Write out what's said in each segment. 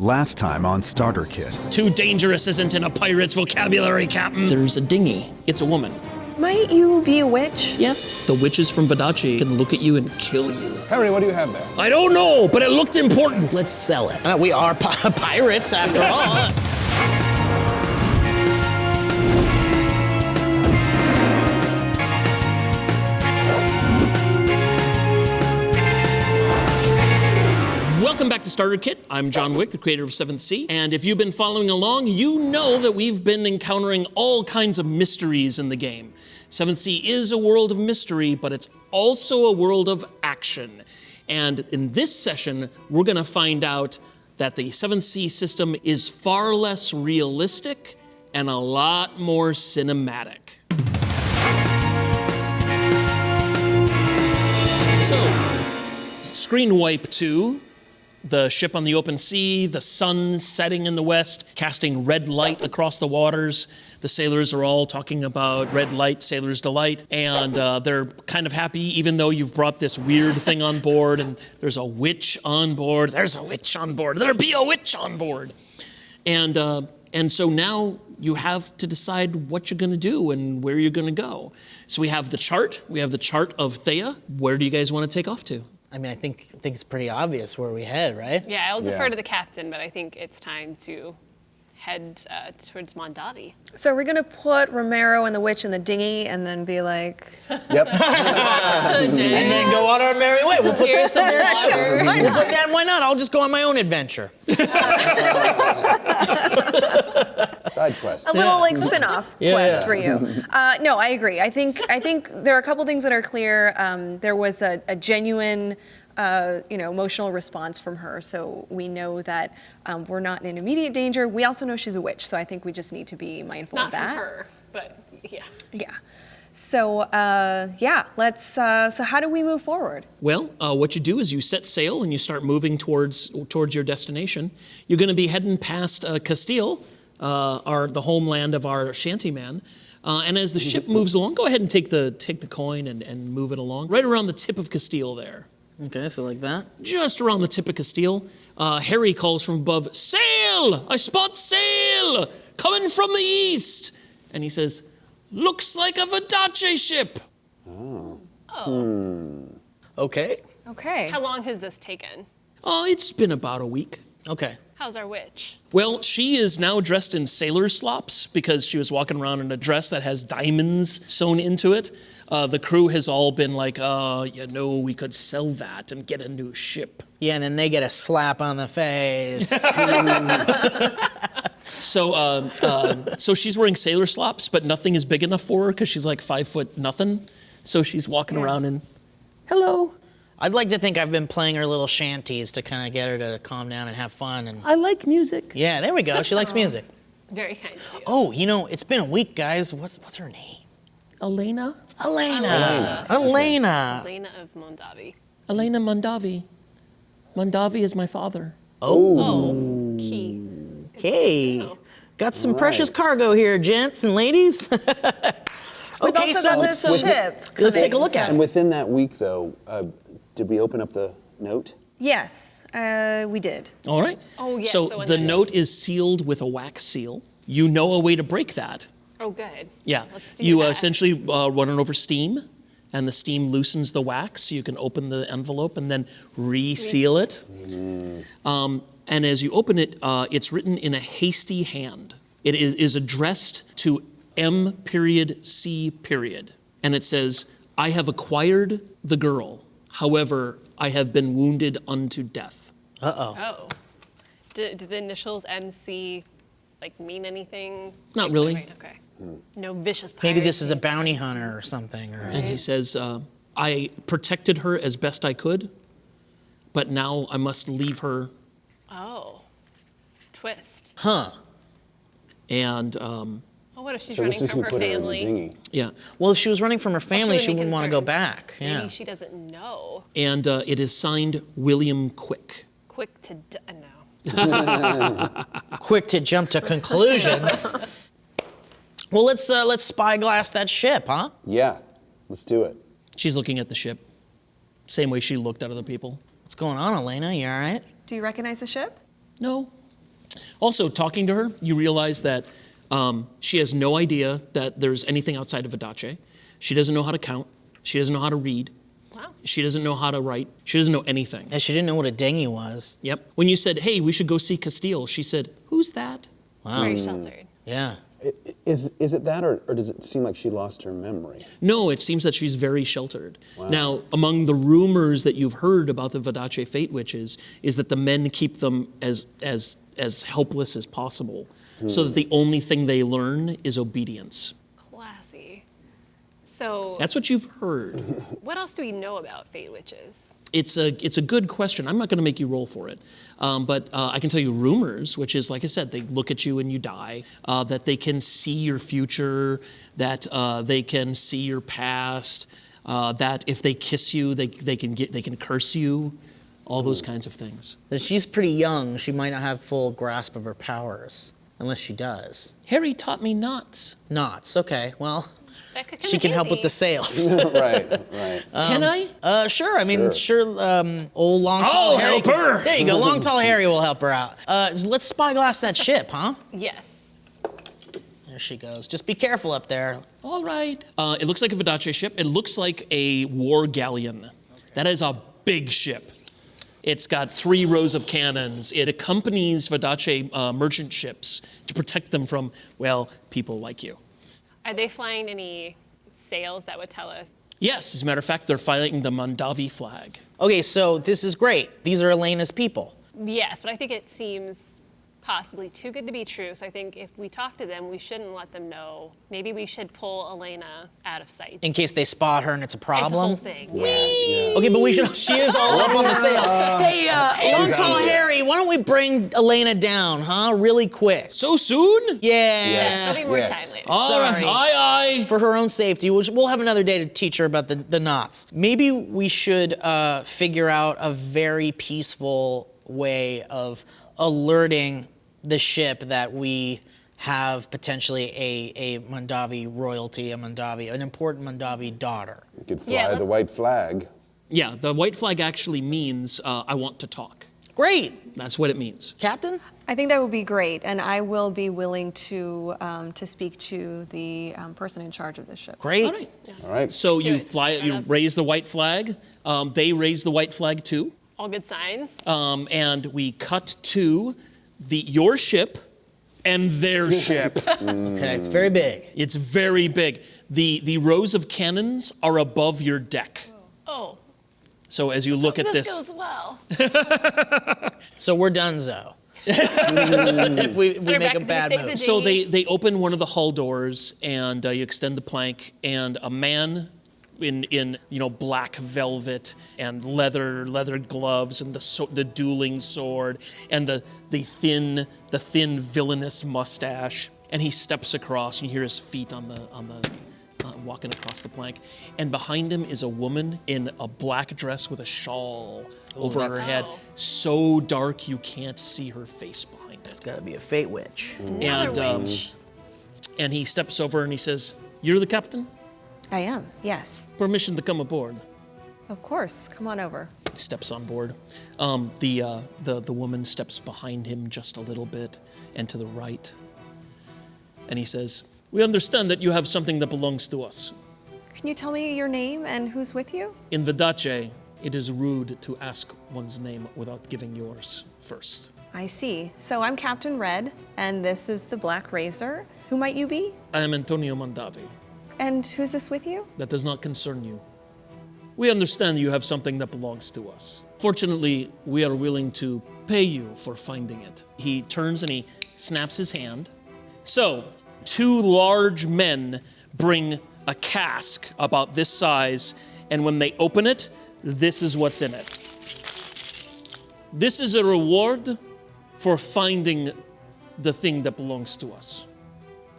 Last time on Starter Kit. Too dangerous isn't in a pirate's vocabulary, Captain. There's a dinghy. It's a woman. Might you be a witch? Yes. The witches from Vodacce can look at you and kill you. Harry, what do you have there? I don't know, but it looked important. Let's sell it. We are pirates after all. Welcome back to Starter Kit. I'm John Wick, the creator of 7th Sea. And if you've been following along, you know that we've been encountering all kinds of mysteries in the game. 7th Sea is a world of mystery, but it's also a world of action. And in this session, we're gonna find out that the 7th Sea system is far less realistic and a lot more cinematic. So, screen wipe 2. The ship on the open sea, the sun setting in the west, casting red light across the waters. The sailors are all talking about red light, sailor's delight, and they're kind of happy even though you've brought this weird thing on board and there's a witch on board. There's a witch on board. There'll be a witch on board. And so now you have to decide what you're gonna do and where you're gonna go. So we have the chart. We have the chart of Thea. Where do you guys want to take off to? I mean, I think it's pretty obvious where we head, right? Yeah, I'll defer to the captain, but I think it's time to head towards Mondavi. So we're gonna put Romero and the witch in the dinghy and then be like... Yep. And then go on our merry way. We'll put this in there too. We'll put that, why not? I'll just go on my own adventure. Side quest. A little like spin-off quest for you. No, I agree. I think there are a couple things that are clear. There was a genuine, emotional response from her, so we know that we're not in immediate danger. We also know she's a witch, so I think we just need to be mindful of that. Not from her, but yeah. Yeah. So let's. So how do we move forward? Well, what you do is you set sail and you start moving towards your destination. You're going to be heading past Castile, the homeland of our shantyman. And as the ship moves along, go ahead and take the coin and move it along. Right around the tip of Castile there. Okay, so like that? Just around the tip of Castile, Harry calls from above, "Sail! I spot sail! Coming from the east!" And he says, "Looks like a Vodacce ship." Okay. Okay. How long has this taken? Oh, it's been about a week. Okay. How's our witch? Well, she is now dressed in sailor slops because she was walking around in a dress that has diamonds sewn into it. The crew has all been like, we could sell that and get a new ship. Yeah, and then they get a slap on the face. So she's wearing sailor slops, but nothing is big enough for her because she's like 5 foot nothing. So she's walking around and, hello. I'd like to think I've been playing her little shanties to kind of get her to calm down and have fun. And I like music. yeah, there we go. She likes music. Very kind of you. Oh, it's been a week, guys. What's her name? Elena Elena Elena of Mondavi. Elena Mondavi. Mondavi is my father. Oh. Key. Hey, got some precious cargo here, gents and ladies. We've also got this ship. Let's take a look at it. And within that week, though, did we open up the note? Yes, we did. All right. Oh, yes, So the one the that- note is sealed with a wax seal. You know a way to break that. Oh, good. Yeah. Let's do You that. essentially run it over steam, and the steam loosens the wax, so you can open the envelope and then reseal it. And as you open it, it's written in a hasty hand. It is addressed to M.C. And it says, "I have acquired the girl. However, I have been wounded unto death." Uh-oh. Oh. Do the initials MC mean anything? Not really. Right, okay. No vicious pirates. Maybe this is a bounty hunter or something. Or... And he says, "I protected her as best I could, but now I must leave her." Oh. Twist. Huh. And Oh, what if she's So running this is from who her put her in the family? dinghy. yeah, Well, if she was running from her family, should she we be wouldn't want to go concerned? back. Yeah. Maybe she doesn't know. and it is signed William Quick. Quick to no. Quick to jump to conclusions. Well, let's spyglass that ship, huh? Yeah, let's do it. She's looking at the ship, same way she looked at other people. What's going on, Elena? You all right? Do you recognize the ship? No, Also, talking to her, you realize that she has no idea that there's anything outside of Vodacce. She doesn't know how to count. She doesn't know how to read. Wow. She doesn't know how to write. She doesn't know anything. And she didn't know what a dinghy was. Yep. When you said, hey, we should go see Castile, she said, who's that? Wow. Very sheltered. Yeah. Is it that, or does it seem like she lost her memory? No, it seems that she's very sheltered. Wow. Now, among the rumors that you've heard about the Vodacce Fate Witches is that the men keep them as helpless as possible, so that the only thing they learn is obedience. Classy. So That's what you've heard. what else do we know about Fate Witches? It's a good question. I'm not going to make you roll for it, but I can tell you rumors, which is, like I said, they look at you and you die. That they can see your future, that they can see your past, that if they kiss you, they can curse you, all those kinds of things. But she's pretty young. She might not have full grasp of her powers, unless she does. Harry taught me knots. Knots. Okay. Well, That could come she in can help with the handy. sails. Right. Can I? Sure. I mean, sure. Old long tall I'll Harry. help her. There you go. Long tall Harry will help her out. Let's spyglass that ship, huh? Yes. There she goes. Just be careful up there. All right. It looks like a Vodacce ship. It looks like a war galleon. That is a big ship. It's got 3 rows of cannons. It accompanies Vodacce merchant ships to protect them from, well, people like you. Are they flying any sails that would tell us? Yes, as a matter of fact, they're flying the Mondavi flag. Okay, so this is great. These are Elena's people. Yes, but I think it seems possibly too good to be true. So I think if we talk to them, we shouldn't let them know. Maybe we should pull Elena out of sight. In case they spot her and it's a It's a problem. whole thing. Okay, but we should. She is all up on the sail. Hey, long tall Harry, why don't we bring Elena down, huh? Really quick. So soon? Yeah. There'll be more Yes. time later. All right. Sorry. Aye. For her own safety, which we'll have another day to teach her about the knots. Maybe we should figure out a very peaceful way of alerting the ship that we have potentially a Mondavi royalty, an important Mondavi daughter. You could fly Yeah, the let's- white flag. Yeah, the white flag actually means I want to talk. Great, That's what it means. Captain. I think that would be great, and I will be willing to speak to the person in charge of this ship. Great. All right. All right. So you it. fly, Right you up. raise the white flag. They raise the white flag too. All good signs. And we cut to your ship and their ship. Okay, it's very big. It's very big. The rows of cannons are above your deck. Oh, So as you look at this this, goes well. So we're donezo. if we Better make back a to bad save the move. so dinghy. they open one of the hull doors and you extend the plank, and a man in black velvet and leather gloves and the dueling sword and the thin villainous mustache, and he steps across, and you hear his feet on the walking across the plank, and behind him is a woman in a black dress with a shawl over her head, Oh. so dark you can't see her face behind it. It's got to be a fate witch. Another witch. And he steps over and he says, "You're the captain? I am, yes. Permission to come aboard." Of course, come on over. Steps on board. The woman steps behind him just a little bit and to the right. And he says, "We understand that you have something that belongs to us. Can you tell me your name and who's with you? In Vodacce, it is rude to ask one's name without giving yours first. I see. So I'm Captain Red, and this is the Black Razor. Who might you be? I am Antonio Mondavi. And who's this with you? That does not concern you. We understand you have something that belongs to us. Fortunately, we are willing to pay you for finding it." He turns and he snaps his hand. So, 2 large men bring a cask about this size, and when they open it, this is what's in it. This is a reward for finding the thing that belongs to us.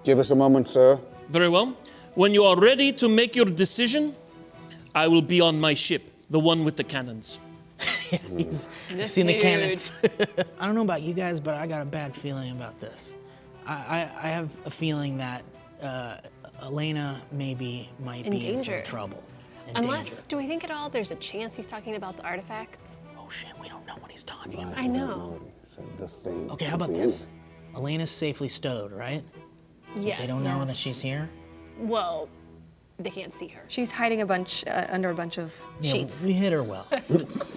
Give us a moment, sir. Very well. When you are ready to make your decision, I will be on my ship, the one with the cannons. He's This seen the dude. cannons. I don't know about you guys, but I got a bad feeling about this. I have a feeling that Elena might In be in some danger. trouble. In Unless, danger. do we think at all there's a chance he's talking about the artifacts? Oh shit, we don't know what he's talking about. I know. He said the thing. Okay, how could about be this? Elena's safely stowed, right? Yes. They don't know that she's here? Well, they can't see her. She's hiding a bunch under a bunch of Yeah, sheets. we hit her well.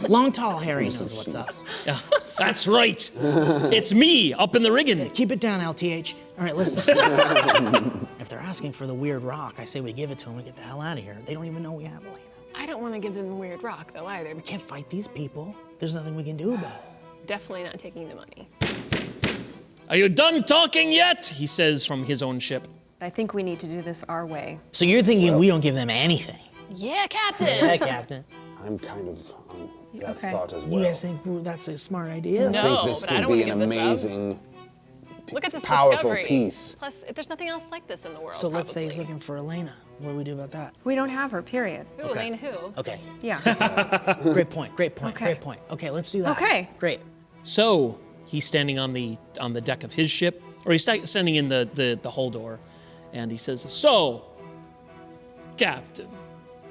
Long, tall Harry knows what's up. Yeah, that's right. It's me up in the rigging. Keep it down, LTH. All right, listen. If they're asking for the weird rock, I say we give it to them and get the hell out of here. They don't even know we have Elena. I don't want to give them the weird rock, though, either. We can't fight these people. There's nothing we can do about it. Definitely not taking the money. Are you done talking yet? He says from his own ship. I think we need to do this our way. So you're thinking we don't give them anything? Yeah, Captain! Yeah, Captain. I'm kind of on that Okay. thought as well. You guys think that's a smart idea? I No, think this but I could don't wanna be an give this up. amazing, Look at this powerful discovery. piece. Plus, there's nothing else like this in the world. So let's say he's probably. looking for Elena. What do we do about that? We don't have her, period. Who, Elaine, who? Okay. Yeah. Great point. Great point. Okay. Great point. Okay, let's do that. Okay. Great. So he's standing on the deck of his ship, or he's standing in the hull door, and he says, "So, Captain,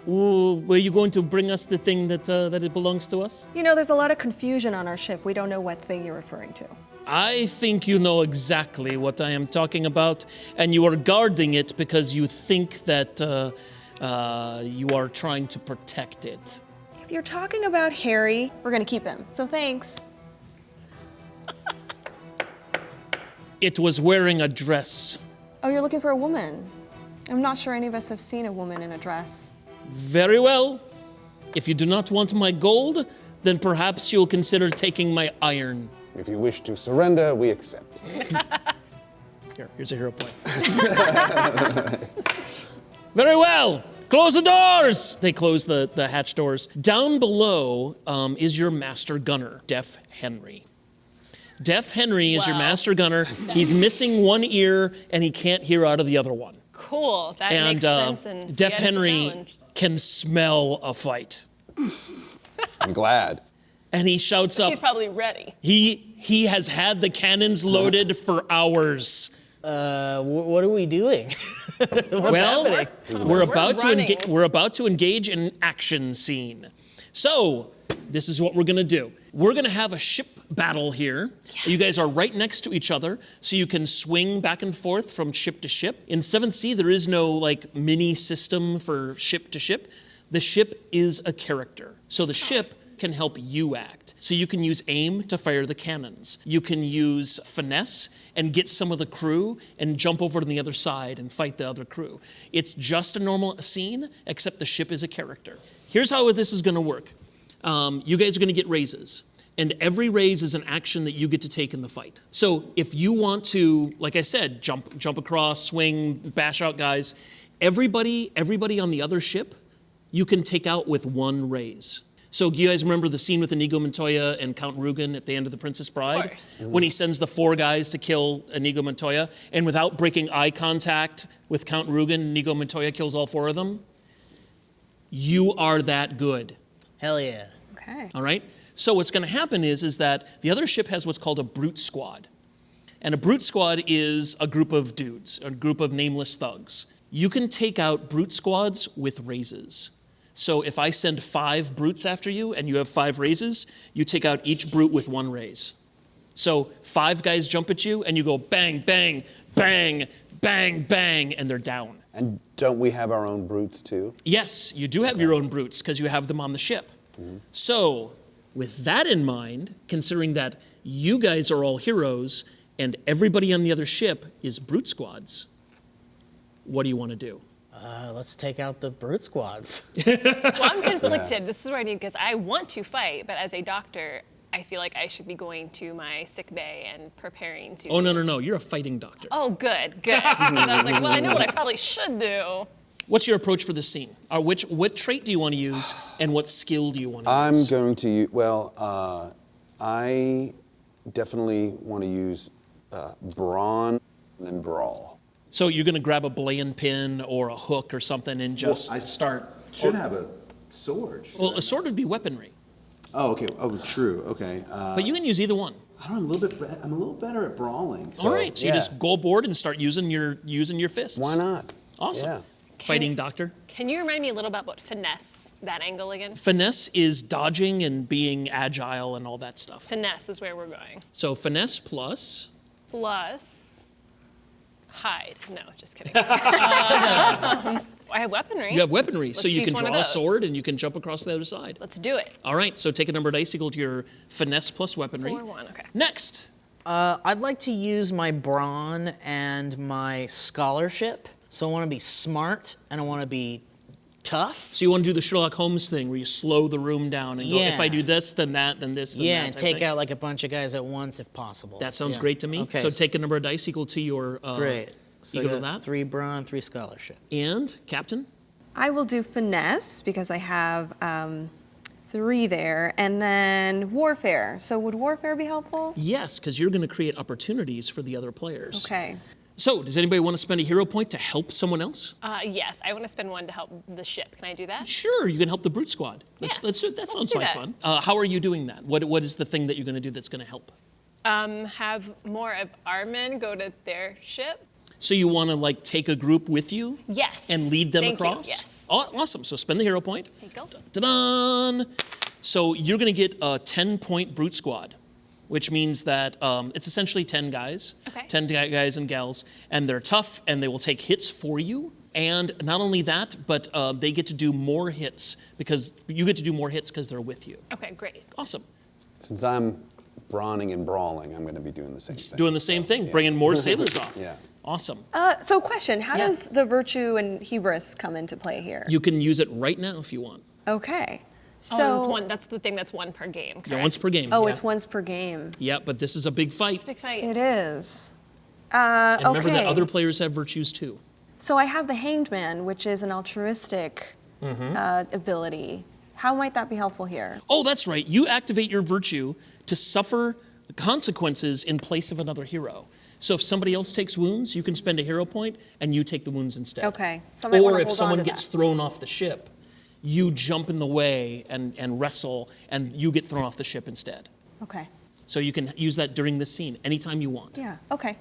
were you going to bring us the thing that it belongs to us?" You know, there's a lot of confusion on our ship. We don't know what thing you're referring to. I think you know exactly what I am talking about, and you are guarding it because you think that you are trying to protect it. If you're talking about Harry, we're gonna keep him. So thanks. It was wearing a dress. Oh, you're looking for a woman. I'm not sure any of us have seen a woman in a dress. Very well. If you do not want my gold, then perhaps you'll consider taking my iron. If you wish to surrender, we accept. Here's a hero point. Very well. Close the doors. They close the hatch doors. Down below is your master gunner, Deaf Henry. Deaf Henry is your Wow. master gunner. He's missing one ear and he can't hear out of the other one. Cool. That And makes sense. And Deaf yeah, it's a Henry challenge. can smell a fight. I'm glad. And he shouts up. He's probably ready. He has had the cannons loaded for hours. What are we doing? Well, happening? we're running. about to engage in an action scene. So, this is what we're gonna do. We're gonna have a ship battle here. Yes. You guys are right next to each other, so you can swing back and forth from ship to ship. In 7th Sea, there is no like mini system for ship to ship. The ship is a character. So the ship can help you act. So you can use aim to fire the cannons. You can use finesse and get some of the crew and jump over to the other side and fight the other crew. It's just a normal scene, except the ship is a character. Here's how this is gonna work. You guys are gonna get raises. And every raise is an action that you get to take in the fight. So if you want to, like I said, jump across, swing, bash out guys, everybody on the other ship, you can take out with one raise. So you guys remember the scene with Inigo Montoya and Count Rugen at the end of The Princess Bride? Of course. When he sends the 4 guys to kill Inigo Montoya, and without breaking eye contact with Count Rugen, Inigo Montoya kills all 4 of them? You are that good. Hell yeah. Okay. All right? So what's going to happen is that the other ship has what's called a brute squad. And a brute squad is a group of dudes, a group of nameless thugs. You can take out brute squads with raises. So if I send 5 brutes after you and you have 5 raises, you take out each brute with 1 raise. So 5 guys jump at you and you go bang, bang, bang, bang, bang, and they're down. And don't we have our own brutes too? Yes, you do have your own brutes because you have them on the ship. So with that in mind, considering that you guys are all heroes and everybody on the other ship is brute squads, what do you want to do? Let's take out the brute squads. Well, I'm conflicted. This is where I need, because I want to fight, but as a doctor, I feel like I should be going to my sick bay and preparing to. Oh, no, you're a fighting doctor. Oh, good. So I was like, well, I know what I probably should do. What's your approach for this scene? Or what trait do you want to use and what skill do you want to I'm use? going to use, I definitely want to use brawn and then brawl. So you're going to grab a belaying pin or a hook or something and just start. Should have a sword. Well, a sword would be weaponry, Oh, okay. Oh, true. Okay. but you can use either one. I don't know. I'm a little better at brawling. So, All right, so yeah. you just go aboard and start using your fists. Why not? Awesome. Yeah. Fighting doctor. Can you remind me a little about what finesse, that angle again? Finesse is dodging and being agile and all that stuff. Finesse is where we're going. So finesse plus plus hide. No, just kidding. I have weaponry. You have weaponry, so Let's you use can one of draw a those. sword and you can jump across the other side. Let's do it. All right, so take a number of dice equal to your finesse plus weaponry. 4, 1, okay. Next. I'd like to use my brawn and my scholarship. So I want to be smart and I want to be tough. So you want to do the Sherlock Holmes thing where you slow the room down and go, if I Yeah. do this, then that, then this, then that. Yeah, and type take thing. out like a bunch of guys at once if possible. That sounds Yeah. great to me. Okay. So take a number of dice equal to your Great. So I equal to got that. 3 brawn, 3 scholarship. And Captain? I will do finesse because I have 3 there, and then warfare. So would warfare be helpful? Yes, because you're going to create opportunities for the other players. Okay. So does anybody want to spend a hero point to help someone else? Yes, I want to spend 1 to help the ship. Can I do that? Sure, you can help the Brute Squad. Let's do it. That Let's sounds do like that. fun. How are you doing that? What is the thing that you're going to do that's going to help? Have more of our men go to their ship. So you want to like take a group with you? Yes. And lead them Thank you, across? yes. Oh, awesome. So spend the hero point. There you go. Ta-da! So you're going to get a 10-point Brute Squad, which means that it's essentially 10 guys, Okay. 10 guys and gals, and they're tough and they will take hits for you. And not only that, but they get to do more hits because you get to do more hits because they're with you. Okay, great. Awesome. Since I'm brawning and brawling, I'm going to be doing the same thing. Doing the same thing, Yeah. bringing more sailors off. Yeah. Awesome. So question, how Yeah. does the virtue and hubris come into play here? You can use it right now if you want. Okay. So that's the thing that's 1 per game, correct? Yeah, once per game. Oh, yeah. it's once per game. Yeah, but this is a big fight. It's a big fight. It is. And remember okay. that other players have virtues too. So I have the Hanged Man, which is an altruistic ability. How might that be helpful here? Oh, that's right. You activate your virtue to suffer consequences in place of another hero. So if somebody else takes wounds, you can spend a hero point and you take the wounds instead. Okay. So I might Or wanna if hold on someone to gets that. thrown off the ship, you jump in the way and wrestle and you get thrown off the ship instead. Okay. So you can use that during the scene anytime you want. Yeah. Okay.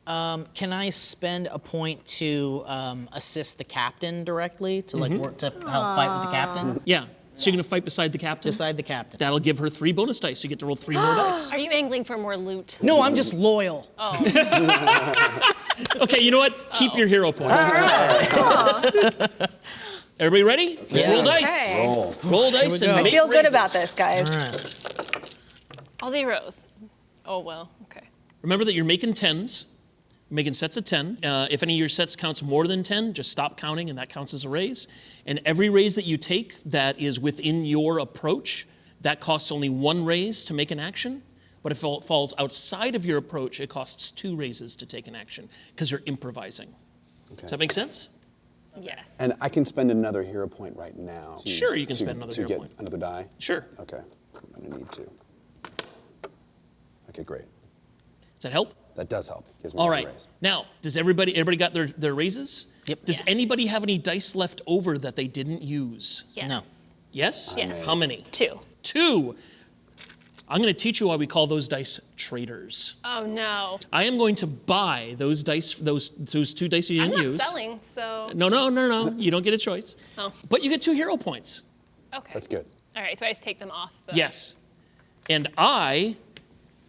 Can I spend a point to assist the captain directly to work to help fight with the captain? Yeah. So you're going to fight beside the captain? Beside the captain. That'll give her 3 bonus dice. You get to roll 3 more dice. Are you angling for more loot? No, I'm just loyal. Okay, you know what? Keep your hero point. Everybody ready? Let's Yeah. roll dice. Okay. Roll dice we and go. I make feel good raises. about this, guys. All zeros. Oh, well, okay. Remember that you're making 10s, making sets of 10. If any of your sets counts more than 10, just stop counting and that counts as a raise. And every raise that you take that is within your approach, that costs only 1 raise to make an action. But if it falls outside of your approach, it costs 2 raises to take an action because you're improvising. Does that make sense? Yes. And I can spend another hero point right now. Sure, you can to- spend another to hero get point. another die? Sure. Okay. I'm going to need to. Okay, great. Does that help? That does help. Gives me All a right. raise. Now, does everybody got their raises? Yep. Does Yes. anybody have any dice left over that they didn't use? Yes. No. Yes? Yes. How many? 2. 2. I'm going to teach you why we call those dice traitors. Oh, no. I am going to buy those dice, those 2 dice you I'm didn't not use. selling, so. No. You don't get a choice. Oh. But you get 2 hero points. Okay. That's good. All right, so I just take them off. Yes. And I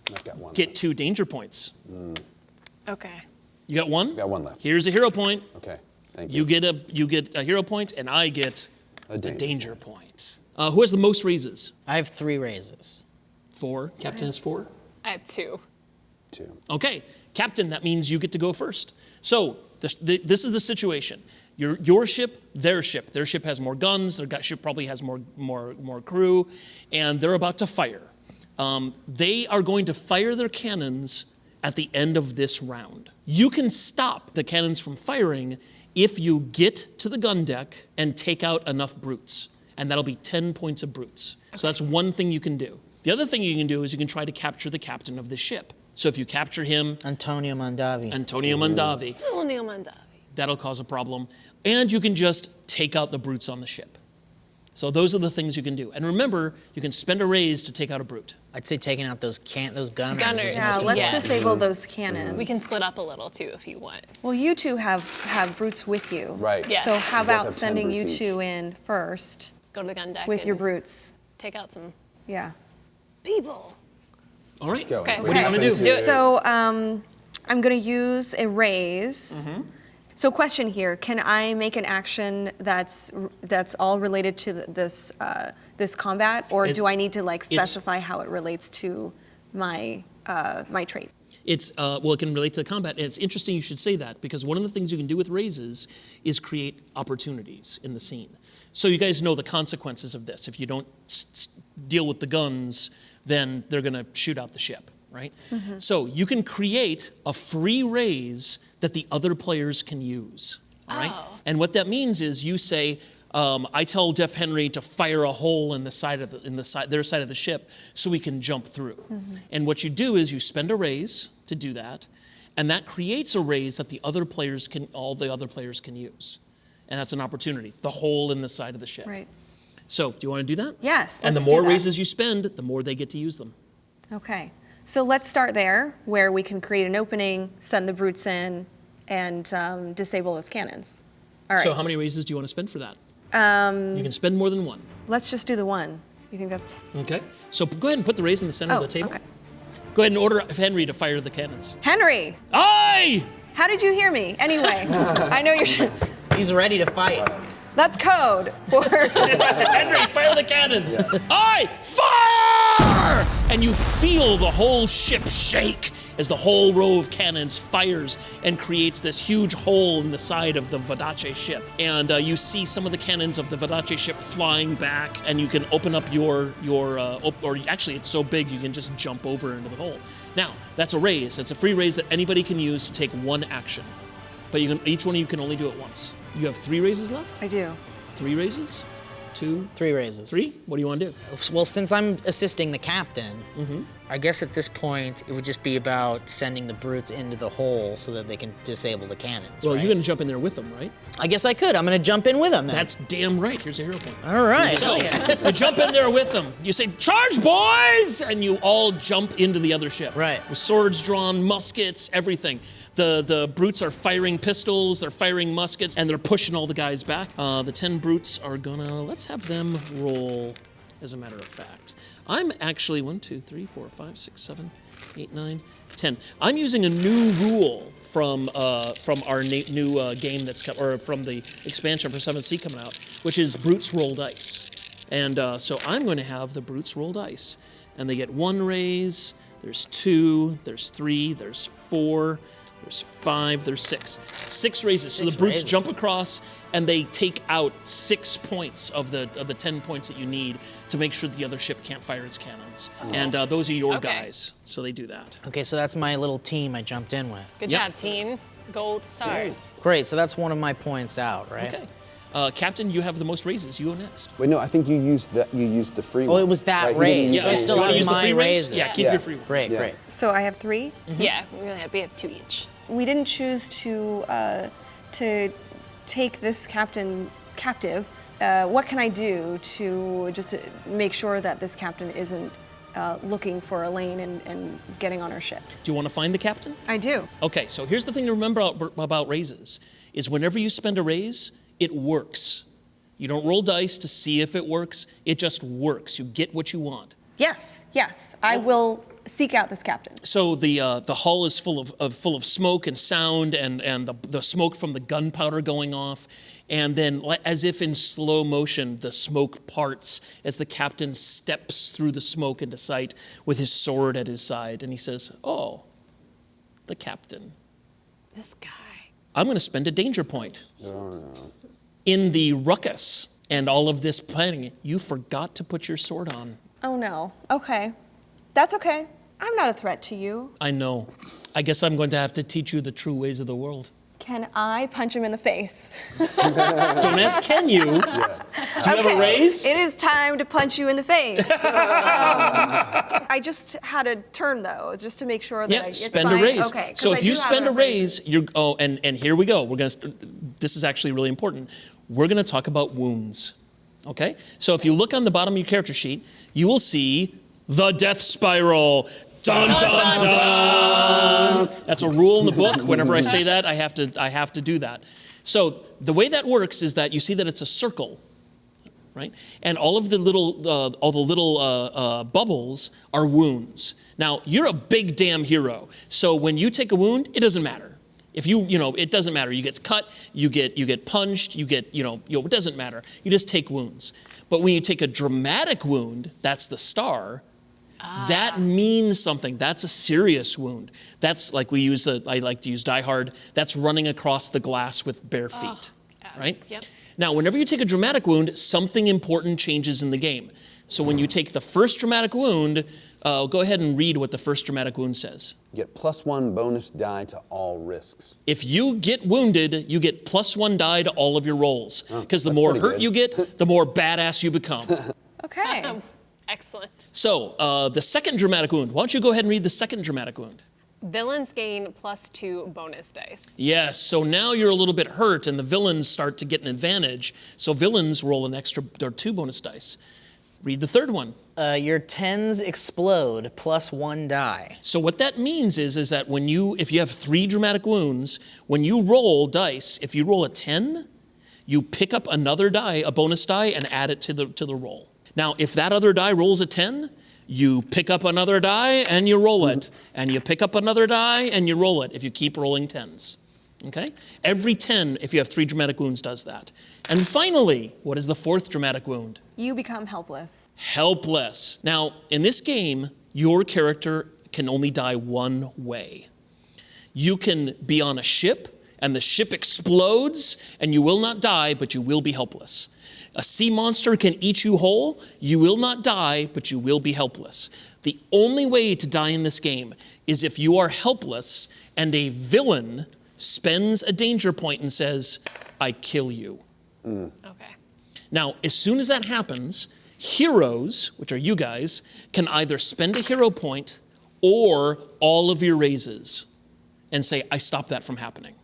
And I've got 1 get left. 2 danger points. Okay. You got 1? I've got 1 left. Here's a hero point. Okay, thank you. You get a hero point, and I get A a danger danger point. Who has the most raises? I have 3 raises. 4. Captain has 4. I have 2. 2. Okay, Captain, that means you get to go first. So this is the situation. Your ship, their ship. Their ship has more guns. Their ship probably has more crew, and they're about to fire. They are going to fire their cannons at the end of this round. You can stop the cannons from firing if you get to the gun deck and take out enough brutes, and that'll be 10 points of brutes. So that's one thing you can do. The other thing you can do is you can try to capture the captain of the ship. So if you capture him, Antonio Mondavi. Antonio Mondavi, Antonio Mondavi. that'll cause a problem. And you can just take out the brutes on the ship. So those are the things you can do. And remember, you can spend a raise to take out a brute. I'd say taking out those gunners. Gunners. is Yeah, most let's Yes. disable those cannons. We can split up a little too if you want. Well, you 2 have brutes with you. Right. Yes. So how We both about have 10 sending you brutes 2 each. in first Let's go to the gun deck with and your brutes? take out some Yeah. people. All right. Let's go. Okay. If What do you wanna happen do? Do it. So I'm going to use a raise. So question here, can I make an action that's all related to this this combat, or do I need to like specify how it relates to my my trait? Well, it can relate to combat, and it's interesting you should say that, because one of the things you can do with raises is create opportunities in the scene. So you guys know the consequences of this. If you don't deal with the guns, then they're going to shoot out the ship, right? So you can create a free raise that the other players can use, all right? And what that means is you say, I tell Jeff Henry to fire a hole in the side of their side of the ship so we can jump through. And what you do is you spend a raise to do that, and that creates a raise that all the other players can use. And that's an opportunity, the hole in the side of the ship. Right. So, do you want to do that? Yes, And the let's do more that. raises you spend, the more they get to use them. Okay. So let's start there, where we can create an opening, send the brutes in, and disable those cannons. All right. So how many raises do you want to spend for that? You can spend more than one. Let's just do the one. You think that's... Okay. So go ahead and put the raise in the center of the table. Okay. Go ahead and order Henry to fire the cannons. Henry, Aye! how did you hear me? Anyway, I know you're... He's ready to fight. That's code for... Henry, fire the cannons. Aye! Fire! And you feel the whole ship shake as the whole row of cannons fires and creates this huge hole in the side of the Vodacce ship. And you see some of the cannons of the Vodacce ship flying back, and you can open up or actually it's so big you can just jump over into the hole. Now, that's a raise. It's a free raise that anybody can use to take one action. But each one of you can only do it once. You have 3 raises left? I do. 3 raises? 2? 3 raises. 3? What do you want to do? Well, since I'm assisting the captain, I guess at this point it would just be about sending the brutes into the hole so that they can disable the cannons. Well, right? you're going to jump in there with them, right? I guess I could. I'm going to jump in with them then. That's damn right. Here's a hero point. All right. So, you jump in there with them. You say, "Charge, boys!" And you all jump into the other ship. Right. With swords drawn, muskets, everything. The brutes are firing pistols, they're firing muskets, and they're pushing all the guys back. The 10 brutes are gonna, let's have them roll, as a matter of fact. I'm actually 1, 2, 3, 4, 5, 6, 7, 8, 9, 10. I'm using a new rule from our new game from the expansion for 7th Sea coming out, which is brutes roll dice. And so I'm going to have the brutes roll dice. And they get 1 raise, there's 2, there's 3, there's 4, there's 5, there's 6. 6 raises. So the brutes jump across and they take out 6 points of the 10 points that you need to make sure the other ship can't fire its cannons. And those are your guys. So they do that. Okay, so that's my little team I jumped in with. Good job, team. Gold stars. Great, so that's one of my points out, right? Okay. Captain, you have the most raises. You go next. Wait, no, I think you used the free one. Oh, it was that right? He didn't raise. use So I the- still You wanna have use the my free raise? raises. Yeah, keep your free one. Great, Yeah. great. So I have 3. Yeah, we have 2 each. We didn't choose to take this captain captive. What can I do to just make sure that this captain isn't looking for Elaine and getting on our ship? Do you want to find the captain? I do. Okay, so here's the thing to remember about raises, is whenever you spend a raise, it works. You don't roll dice to see if it works, it just works. You get what you want. Yes, yes. I will seek out this captain. So the hull is full of smoke and sound and the smoke from the gunpowder going off. And then, as if in slow motion, the smoke parts as the captain steps through the smoke into sight with his sword at his side. And he says, "Oh, the captain. This guy. I'm going to spend a danger point." In the ruckus and all of this planning, you forgot to put your sword on. Oh no. Okay. That's okay. I'm not a threat to you. I know. I guess I'm going to have to teach you the true ways of the world. Can I punch him in the face? Don't ask, can you? Do you have a raise? It is time to punch you in the face. I just had a turn though, just to make sure that it's spend fine. a raise. Okay. 'cause So I if do you have spend a raise, and here we go. This is actually really important. We're going to talk about wounds. Okay? So if you look on the bottom of your character sheet, you will see the death spiral. Dun, dun, dun. That's a rule in the book. Whenever I say that, I have to do that. So the way that works is that you see that it's a circle, right? And all the little bubbles are wounds. Now, you're a big damn hero. So when you take a wound, it doesn't matter. If it doesn't matter. You get cut, you get punched, it doesn't matter. You just take wounds. But when you take a dramatic wound, that's the star, that means something. That's a serious wound. That's like I like to use Die Hard, that's running across the glass with bare feet, right? Yep. Now, whenever you take a dramatic wound, something important changes in the game. So when you take the first dramatic wound, go ahead and read what the first dramatic wound says. You get +1 bonus die to all risks. If you get wounded, you get +1 die to all of your rolls. Because the that's more pretty hurt good. you get, the more badass you become. Okay. Excellent. So, the second dramatic wound. Why don't you go ahead and read the second dramatic wound? Villains gain +2 bonus dice. Yes, so now you're a little bit hurt and the villains start to get an advantage. So villains roll an extra, or 2 bonus dice. Read the third one. Your 10s explode +1 die. So what that means is that if you have 3 dramatic wounds, when you roll dice, if you roll a 10, you pick up another die, a bonus die, and add it to the roll. Now, if that other die rolls a 10, you pick up another die and you roll it. And you pick up another die and you roll it if you keep rolling 10s. Okay? Every 10, if you have 3 dramatic wounds, does that. And finally, what is the fourth dramatic wound? You become helpless. Helpless. Now, in this game, your character can only die one way. You can be on a ship and the ship explodes and you will not die, but you will be helpless. A sea monster can eat you whole. You will not die, but you will be helpless. The only way to die in this game is if you are helpless and a villain spends a danger point and says, I kill you. Okay. Now, as soon as that happens, heroes, which are you guys, can either spend a hero point or all of your raises and say, I stop that from happening.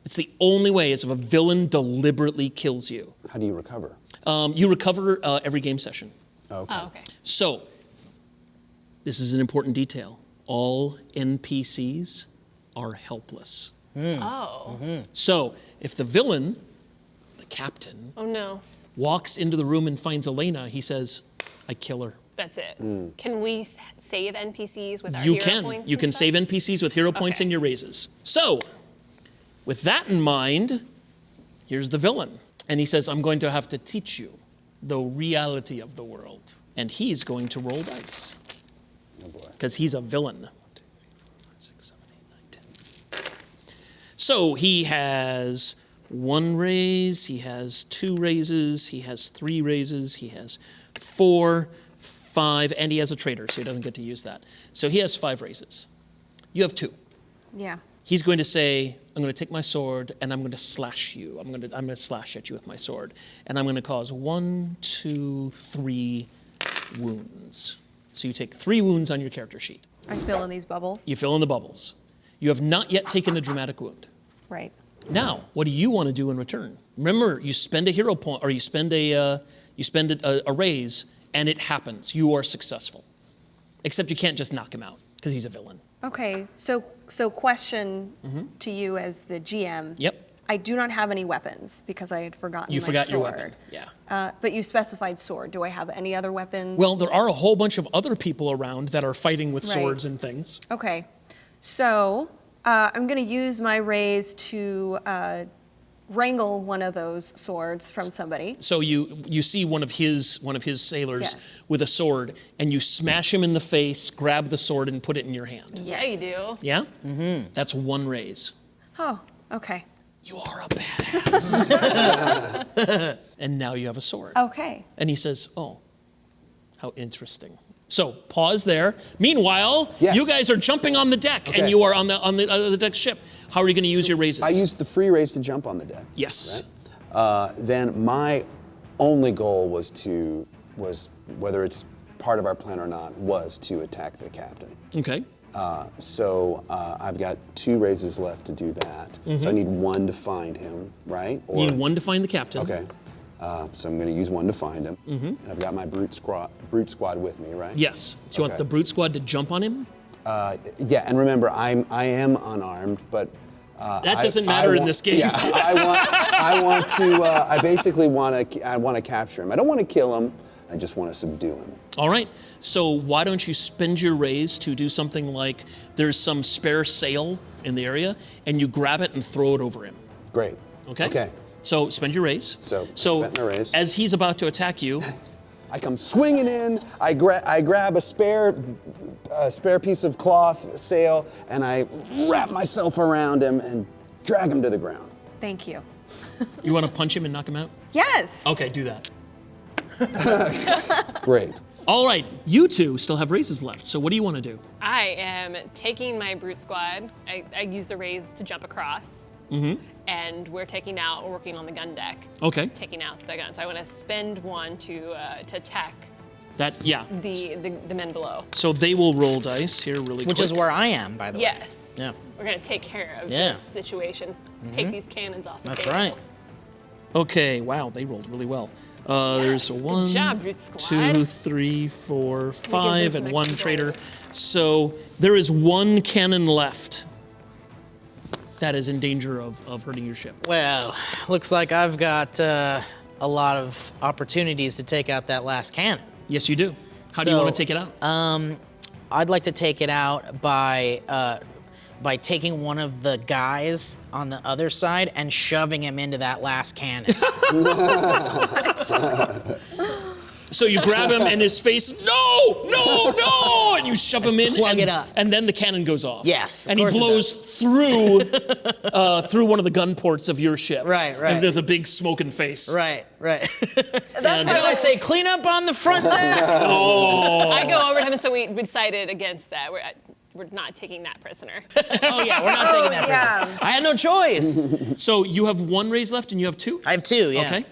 It's the only way is if a villain deliberately kills you. How do you recover? You recover every game session. Okay. Oh, okay. So, this is an important detail. All NPCs are helpless. Oh. So, if the villain, the captain, Oh no. walks into the room and finds Elena, he says, I kill her. That's it. Can we save NPCs with our You hero can. points? You and can stuff? save NPCs with hero points Okay. in your raises. So, with that in mind, here's the villain. And he says, I'm going to have to teach you the reality of the world. And he's going to roll dice. Oh boy. Because he's a villain. 1, 2, 3, 4, 5, 6, 7, 8, 9, 10. So he has 1 raise, he has 2 raises, he has 3 raises, he has 4, 5, and he has a traitor, so he doesn't get to use that. So he has 5 raises. You have 2. Yeah. He's going to say, I'm going to take my sword and I'm going to slash you. I'm going to slash at you with my sword. And I'm going to cause 1, 2, 3 wounds. So you take 3 wounds on your character sheet. I fill in these bubbles. You fill in the bubbles. You have not yet taken a dramatic wound. Right. Now, what do you want to do in return? Remember, you spend a hero point, or you spend a raise, and it happens. You are successful. Except you can't just knock him out, because he's a villain. Okay, so question to you as the GM. Yep. I do not have any weapons because I had forgotten You my forgot your sword. weapon. Yeah. But you specified sword. Do I have any other weapons? Well, there are a whole bunch of other people around that are fighting with Right. swords and things. Okay, so I'm going to use my raise to wrangle one of those swords from somebody. So you see one of his sailors Yes. with a sword, and you smash him in the face, grab the sword, and put it in your hand. Yeah, you do. Yeah? Mm-hmm. That's 1 raise. Oh, okay. You are a badass. And now you have a sword. Okay. And he says, oh, how interesting. So pause there. Meanwhile, Yes. you guys are jumping on the deck, Okay. and you are on the deck ship. How are you going to use your raises? I used the free raise to jump on the deck. Yes. Right? Then my only goal was whether it's part of our plan or not, was to attack the captain. Okay. So I've got 2 raises left to do that. So I need 1 to find him, right? Or, You need 1 to find the captain. Okay. So I'm going to use 1 to find him. And I've got my brute squad with me, right? Yes. Do you want Okay. the brute squad to jump on him? Yeah, and remember, I am unarmed, but That doesn't matter in this game. Yeah, I basically want to capture him. I don't want to kill him, I just want to subdue him. All right. So why don't you spend your raise to do something like there's some spare sail in the area, and you grab it and throw it over him. Great. Okay? Okay. So spend your raise. So spent my raise. As he's about to attack you, I come swinging in. I grab a spare piece of cloth sail, and I wrap myself around him and drag him to the ground. Thank you. you want to punch him and knock him out? Yes. Okay, do that. Great. All right, you two still have raises left. So what do you want to do? I am taking my brute squad. I use the raise to jump across. And we're working on the gun deck. Okay. Taking out the gun. So I want to spend one to attack the men below. So they will roll dice here really quick. Which is where I am, by the way. Yes. Yeah. We're gonna take care of this situation. Take these cannons off the That's table. right. Okay, wow, they rolled really well. There's Yes, good 1, job, Brute Squad. 2, 3, 4, 5, some and 1 extra traitor. gold. So there is 1 cannon left that is in danger of hurting your ship. Well, looks like I've got a lot of opportunities to take out that last cannon. Yes, you do. How do you want to take it out? I'd like to take it out by taking one of the guys on the other side and shoving him into that last cannon. So you grab him and his face, no, and you shove him in. Plug it up. And then the cannon goes off. Yes, And of he course it blows through one of the gun ports of your ship. Right. And with a big smoking face. Right. And, Then I say, clean up on the front deck. I go over to him, and so we decided against that. We're not taking that prisoner. Oh yeah, we're not taking that yeah. prisoner. I had no choice. So you have 1 raise left and you have 2? I have 2, yeah. Okay.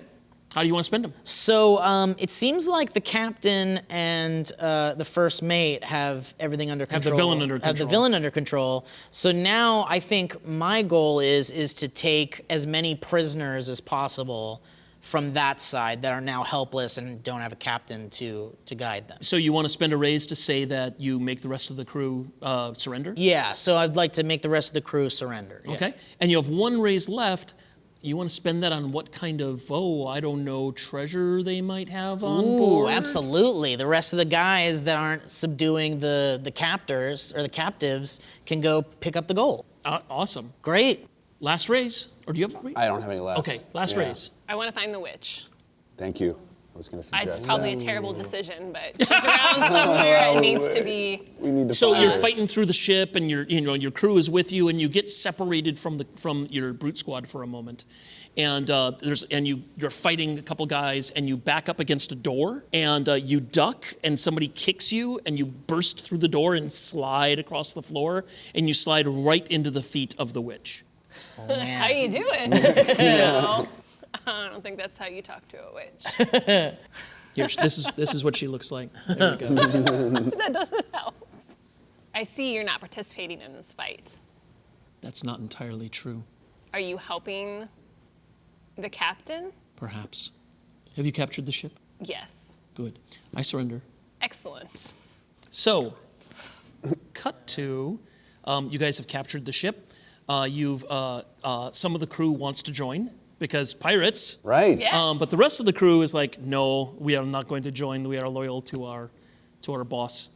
How do you want to spend them? So it seems like the captain and the first mate have everything under Have the control. villain under Have the control. villain under control. So now I think my goal is to take as many prisoners as possible from that side that are now helpless and don't have a captain to guide them. So you want to spend a raise to say that you make the rest of the crew surrender? Yeah, so I'd like to make the rest of the crew surrender. Yeah. Okay. And you have 1 raise left. You want to spend that on what kind of, I don't know, treasure they might have on Ooh, board? absolutely. The rest of the guys that aren't subduing the captors or the captives can go pick up the gold. Awesome. Great. Last raise? Or do you have a raise? I don't have any left. Okay, last Yeah. raise. I want to find the witch. Thank you. I was going to suggest It's probably that. a terrible decision, but she's around somewhere and needs to be. We need to So find you're her. fighting through the ship, and your crew is with you, and you get separated from your brute squad for a moment, and you're fighting a couple guys, and you back up against a door, and you duck, and somebody kicks you, and you burst through the door and slide across the floor, and you slide right into the feet of the witch. Oh, man. How you doing? No, I don't think that's how you talk to a witch. Here, this is what she looks like. There we go. That doesn't help. I see you're not participating in this fight. That's not entirely true. Are you helping the captain? Perhaps. Have you captured the ship? Yes. Good. I surrender. Excellent. So, cut to, you guys have captured the ship. Some of the crew wants to join because pirates. Right. Yes. But the rest of the crew is like, no, we are not going to join. We are loyal to our boss.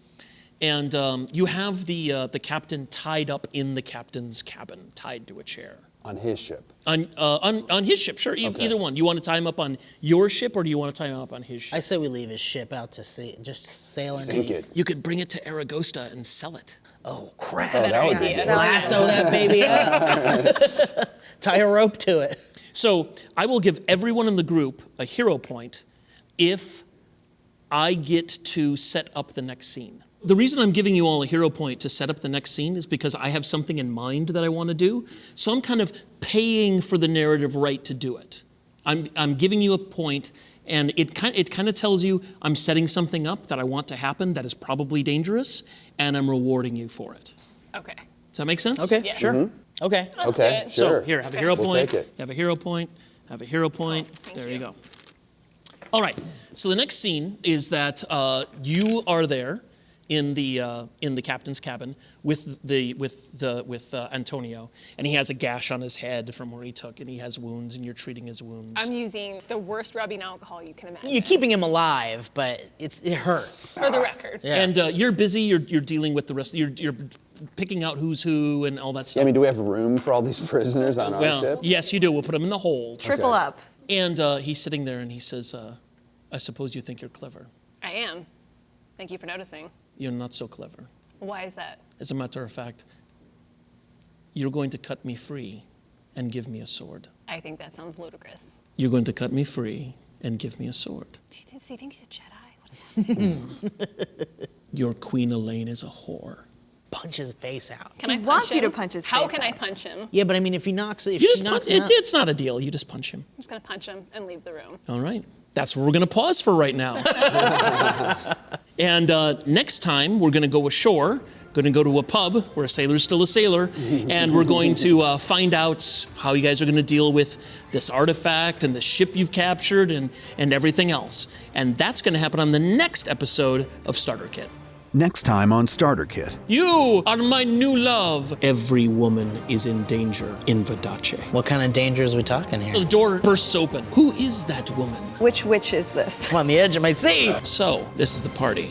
And you have the captain tied up in the captain's cabin, tied to a chair. On his ship. On his ship, sure. Okay. Either one. You want to tie him up on your ship, or do you want to tie him up on his ship? I say we leave his ship out to sea, just sail Sink underneath. it. You could bring it to Aragosta and sell it. Oh, crap. Oh, that would be idea. good. Lasso that baby up. Tie a rope to it. So I will give everyone in the group a hero point if I get to set up the next scene. The reason I'm giving you all a hero point to set up the next scene is because I have something in mind that I want to do. So I'm kind of paying for the narrative right to do it. I'm giving you a point, and it kind of tells you I'm setting something up that I want to happen that is probably dangerous, and I'm rewarding you for it. Okay. Does that make sense? Okay, Yes. sure. Okay. Let's do Okay, it. So sure. here, have a hero We'll point. take it. Have a hero point. Have a hero point. There you go. All right. So the next scene is that you are there, in the captain's cabin with Antonio, and he has a gash on his head from where he took, and he has wounds, and you're treating his wounds. I'm using the worst rubbing alcohol you can imagine. You're keeping him alive, but it hurts. For the record. Yeah. And you're busy. You're dealing with the rest. You're picking out who's who and all that stuff. I mean, do we have room for all these prisoners on our ship? Yes, you do. We'll put them in the hold. Triple up. And he's sitting there, and he says, "I suppose you think you're clever. I am. Thank you for noticing. You're not so clever. Why is that? As a matter of fact, you're going to cut me free and give me a sword. I think that sounds ludicrous. You're going to cut me free and give me a sword. Do you think he's a Jedi? What is that? Your Queen Elaine is a whore." Punch his face out. Can I He punch wants you him? to punch his How face can I out. punch him? I'm Yeah, but I mean, if she knocks him out. It's not a deal. You just punch him. just going to punch him and leave the room. All right. That's where we're going to pause for right now. And next time, we're going to go ashore, going to go to a pub where a sailor's still a sailor, and we're going to find out how you guys are going to deal with this artifact and the ship you've captured and everything else. And that's going to happen on the next episode of Starter Kit. Next time on Starter Kit. You are my new love. Every woman is in danger in Vodacce. What kind of danger is we talking here? The door bursts open. Who is that woman? Which witch is this? I'm on the edge of my seat. So, this is the party.